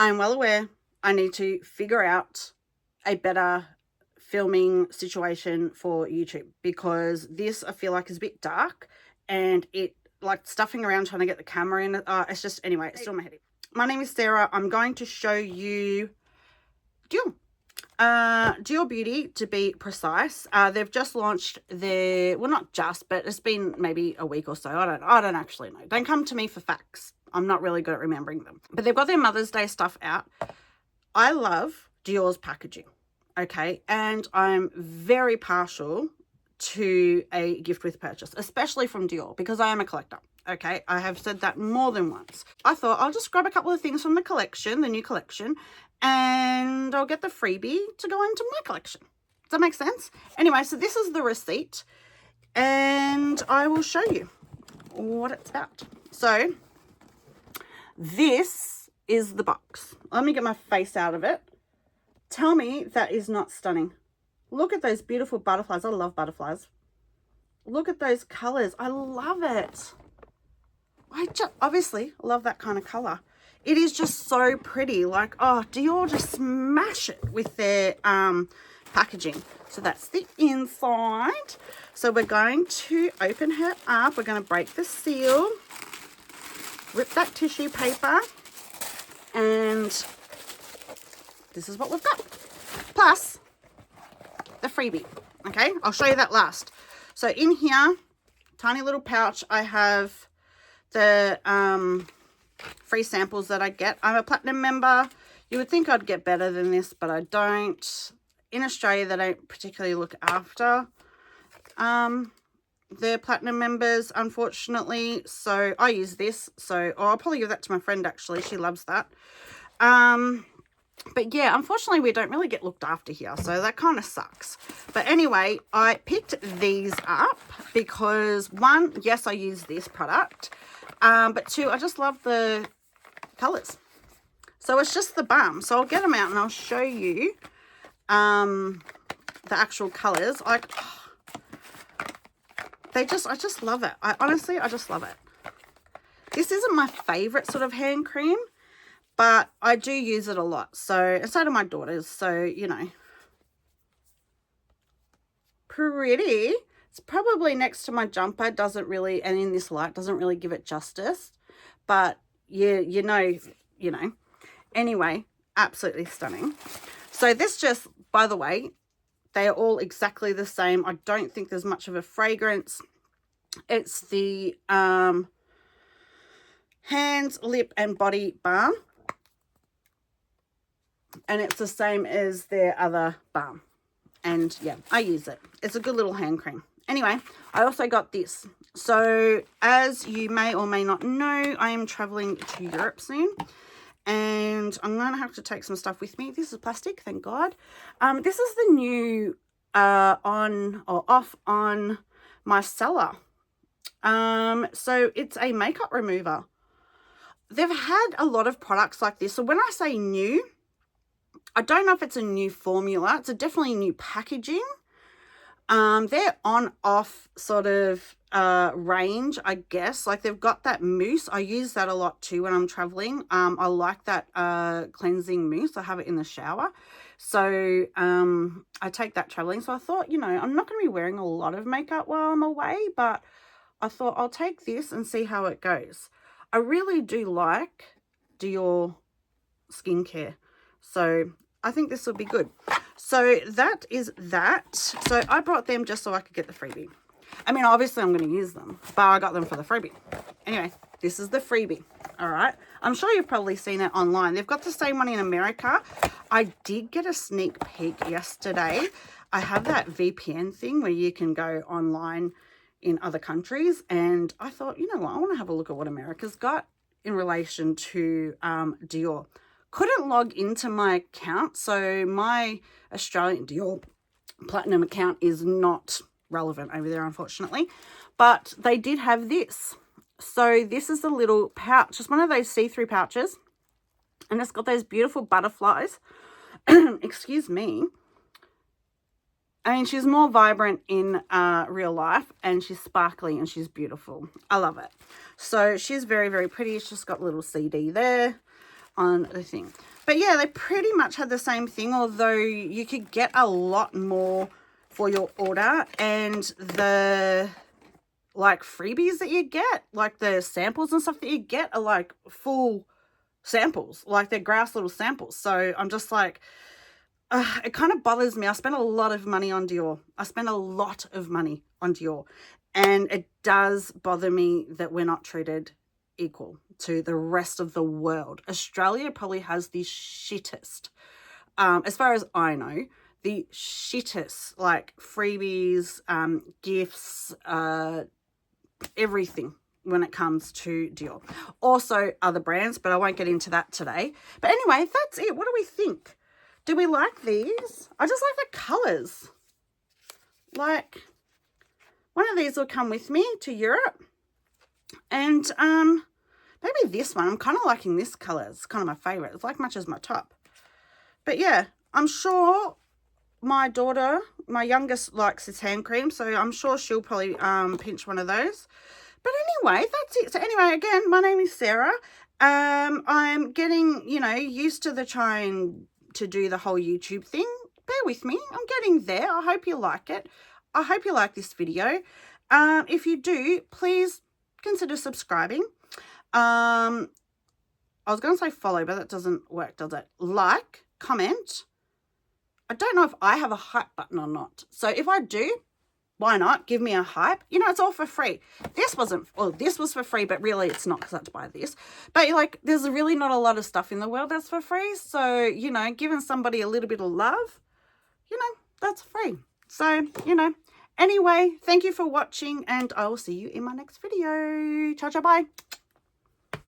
I'm well aware I need to figure out a better filming situation for YouTube, because this I feel like is a bit dark, and it like stuffing around trying to get the camera in. It's just, anyway, it's still my headache. My name is Sarah. I'm going to show you Dior Beauty, to be precise. They've just launched their, well, not just, but it's been maybe a week or so. I don't actually know. Don't come to me for facts. I'm not really good at remembering them. But they've got their Mother's Day stuff out. I love Dior's packaging, okay? And I'm very partial to a gift with purchase, especially from Dior, because I am a collector. Okay, I have said that more than once. I thought I'll just grab a couple of things from the collection, the new collection, and I'll get the freebie to go into my collection. Does that make sense? Anyway, so this is the receipt, and I will show you what it's about. So this is the box. Let me get my face out of it. Tell me that is not stunning. Look at those beautiful butterflies. I love butterflies. Look at those colors. I love it. I just obviously love that kind of color. It is just so pretty. Like, oh, Dior just smash it with their packaging. So that's the inside. So we're going to open her up. We're going to break the seal, rip that tissue paper, and this is what we've got. Plus the freebie. Okay, I'll show you that last. So in here, tiny little pouch, I have the free samples that I get. I'm a platinum member. You would think I'd get better than this, but I don't. In Australia, they don't particularly look after their platinum members, unfortunately. So I use this. So I'll probably give that to my friend, actually. She loves that. But yeah, unfortunately, we don't really get looked after here. So that kind of sucks. But anyway, I picked these up because, one, yes, I use this product. But two, I just love the colours. So it's just the balm. So I'll get them out and I'll show you the actual colours. Like, I just love it. Honestly, I just love it. This isn't my favourite sort of hand cream, but I do use it a lot. So, and so do my daughters. So, you know, pretty. It's probably next to my jumper. Doesn't really, and in this light, doesn't really give it justice. But yeah, you know. Anyway, absolutely stunning. So this just, by the way, they are all exactly the same. I don't think there's much of a fragrance. It's the hands, lip, and body balm. And it's the same as their other balm. And yeah, I use it. It's a good little hand cream. Anyway, I also got this. So as you may or may not know, I am traveling to Europe soon. And I'm going to have to take some stuff with me. This is plastic, thank God. This is the new on or off on micellar. So it's a makeup remover. They've had a lot of products like this. So when I say new, I don't know if it's a new formula. It's a definitely new packaging. They're on-off sort of range, I guess. Like they've got that mousse. I use that a lot too when I'm traveling. I like that cleansing mousse. I have it in the shower. So I take that traveling. So I thought, you know, I'm not going to be wearing a lot of makeup while I'm away, but I thought I'll take this and see how it goes. I really do like Dior skincare. So I think this will be good. So that is that. So I brought them just so I could get the freebie. I mean, obviously I'm going to use them, but I got them for the freebie. Anyway, this is the freebie. All right. I'm sure you've probably seen it online. They've got the same one in America. I did get a sneak peek yesterday. I have that VPN thing where you can go online in other countries. And I thought, you know what? I want to have a look at what America's got in relation to Dior. Couldn't log into my account, so my Australian Dior Platinum account is not relevant over there, unfortunately. But they did have this. So this is a little pouch. It's one of those see-through pouches. And it's got those beautiful butterflies. Excuse me. I mean, she's more vibrant in real life. And she's sparkly and she's beautiful. I love it. So she's very, very pretty. She's just got a little CD there. on the thing. But yeah, they pretty much had the same thing, although you could get a lot more for your order. And the like freebies that you get, like the samples and stuff that you get are like full samples, like they're grass little samples. So I'm just like, it kind of bothers me. I spent a lot of money on Dior. And it does bother me that we're not treated equal to the rest of the world. Australia probably has the shittest, as far as I know, the shittest, like freebies, gifts, everything when it comes to Dior. Also other brands, but I won't get into that today. But anyway, that's it. What do we think? Do we like these? I just like the colours. Like, one of these will come with me to Europe. And maybe this one. I'm kind of liking this colour. It's kind of my favourite. It's like matches my top. But yeah, I'm sure my daughter, my youngest, likes this hand cream. So I'm sure she'll probably pinch one of those. But anyway, that's it. So anyway, again, my name is Sarah. I'm getting, you know, used to the trying to do the whole YouTube thing. Bear with me. I'm getting there. I hope you like it. I hope you like this video. If you do, please consider subscribing. I was going to say follow, but that doesn't work, does it? Like, comment. I don't know if I have a hype button or not. So if I do, why not? Give me a hype. You know, it's all for free. This wasn't, well, this was for free, but really it's not because I had to buy this. But like, there's really not a lot of stuff in the world that's for free. So, you know, giving somebody a little bit of love, you know, that's free. So, you know, anyway, thank you for watching and I will see you in my next video. Ciao, ciao, bye.